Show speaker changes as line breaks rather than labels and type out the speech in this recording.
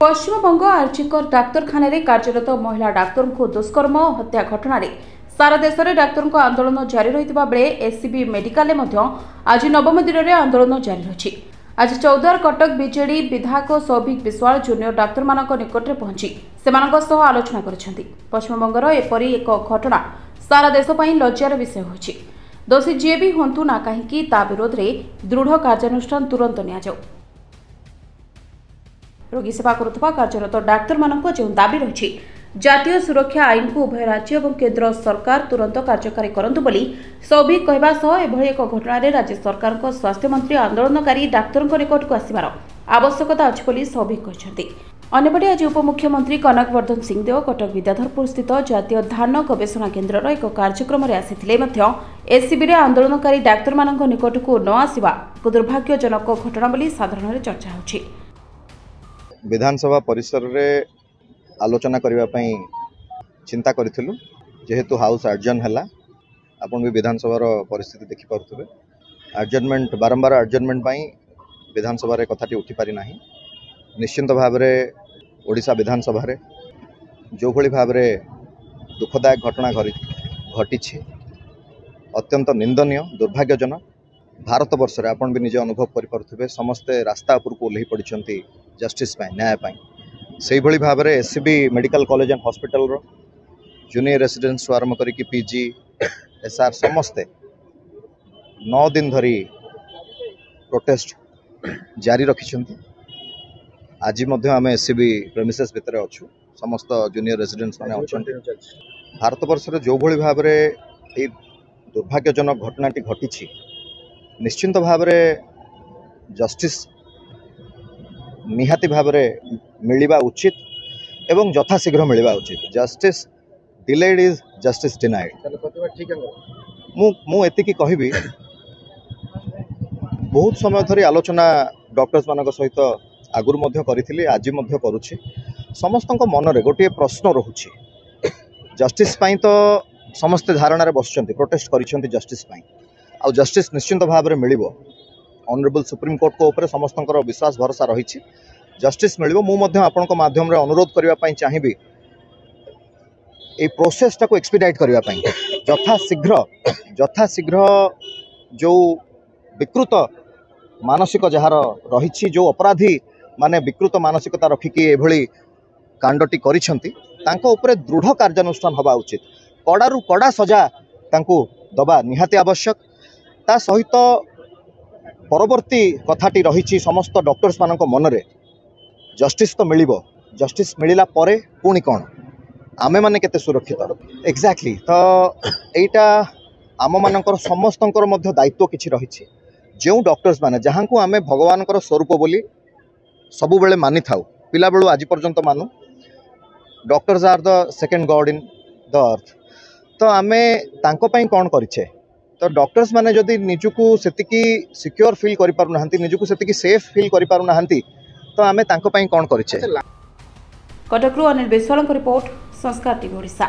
पश्चिमबंग आर्चिकर डाक्तरखाना कार्यरत महिला डाक्तर को दुष्कर्म और हत्या घटना सारा देश में डाक्तर आंदोलन जारी रही बेले एससीबी मेडिकल आज नवम दिन में आंदोलन जारी रही। आज चौदार कटक बीजेडी विधायक सौभिक विश्वाल जूनियर डाक्तर मान निकट में पहुंची से आलोचना कर पश्चिमबंगर एपरी एक घटना सारा देश लज्जार विषय होछि। दोषी जी भी हूँ ना कहीं विरोध में दृढ़ कार्यानुष्ठान तुरंत नियाजाऊ। रोगी सेवा करुवा कार्यरत डाक्तर मानक जो दाबी रही जातीय सुरक्षा आईन को उभय राज्य और केंद्र सरकार तुरंत कार्यकारी करंतु बोली सौभिक कहवा सह एभली एक घटना राज्य सरकार स्वास्थ्य मंत्री आंदोलनकारी डाक्तर निकट को आसबार आवश्यकता अच्छी बोली सौभिक कहते। अन्यपटे आज उपमुख्यमंत्री कनकवर्धन सिंहदेव कटक विद्याधरपुर स्थित जातीय धान गवेषणा केन्द्र एक कार्यक्रम में आसिथिले एससीबी आंदोलनकारी डाक्तर मानक निकट को न आसवा एक दुर्भाग्यजनक घटना बोली साधारण चर्चा होछि।
विधानसभा परिसर रे आलोचना करने चिंता करूँ जेहेतु हाउस आर्जन है आपन भी विधानसभा परिस्थिति देखिपे आर्जनमेंट बारंबार आर्जनमेंट विधानसभा कथाटी उठी पारि नाही। निश्चिंत भाव ओडिशा विधानसभा जो भली भाव दुखदायक घटना घटी अत्यंत निंदनीय दुर्भाग्यजनक। भारत वर्ष रे आपन भी निजे अनुभव करें समस्ते रास्ता उपर को ओह्लि पड़ती जस्टिस न्याय से भली भाव में SCB medical college and hospital रो जूनियर रेसिडेंस आरंभ करी पीजी एसआर समस्ते 9 दिन धरी प्रोटेस्ट जारी रखिछंती। आज आम एससीबी प्रेमिसेस भितर अच्छु समस्त जूनियर रेसिडेंट्स माने अछंती। भारत वर्ष रे जो भली भाव में दुर्भाग्यजनक घटनाटी घटी निश्चिंत भाव में जस्टिस निहाती भाव में मिलवा उचित एवं यथाशीघ्र मिलवा उचित। Justice delayed is justice denied. मु एतिकी कहबी बहुत समय धरी आलोचना डॉक्टर्स मान सहित आगुरी मध्य करिथिली आज मध्य करुछि। समस्तक मन रे गोटे प्रश्न रहुछि जस्टिस पई तो समस्त धारणा बसुचंती प्रोटेस्ट करिसंती जस्टिस पई आ जस्टिस निश्चिंत भाव में मिलिबो। ऑनरेबल सुप्रीम कोर्ट को ऊपर समस्तंकर विश्वास भरोसा रही जस्टिस मिलिबो। मु मध्य आपनक माध्यम रे अनुरोध करिवा पई चाहिबी ए प्रोसेस टाको एक्सपीडाइट करिवा पई यथाशीघ्र जो विकृत मानसिक जहार रही जो अपराधी माने विकृत मानसिकता रखिकी एभली कांडटी करिसंती तांको ऊपर दृढ़ कार्यानुष्ठान हवा उचित। कड़ारू कड़ा सजा तांको दबा निहाती आवश्यक। ता सहित परवर्ती कथाटी रही समस्त डॉक्टर्स मानक मन रे जस्टिस तो मिलिबो। जस्टिस मिलिला परे पुणी कौन आमे माने केते सुरक्षित एक्जाक्टली तो एटा आम मानकर समस्तंकर मध्य दायित्व किछि रही जो डॉक्टर्स माने जहां को आमे भगवान कर स्वरूप बोली सबु बेले मानि थाउ पिला बेलू आज पर्यंत मानु doctors are the second god in the earth. तो आमे तांको पई कोन करिछे तो डॉक्टर्स माने जदि निजुकू सेतिकी सिक्योर फील करि पारु नाहंती निजुकू सेतिकी सेफ फील करि पारु नाहंती तो आमे तांको पई कोन करिछे।
कटकरू अनिल विश्वाल रिपोर्ट संस्कार टीवी ओडिशा।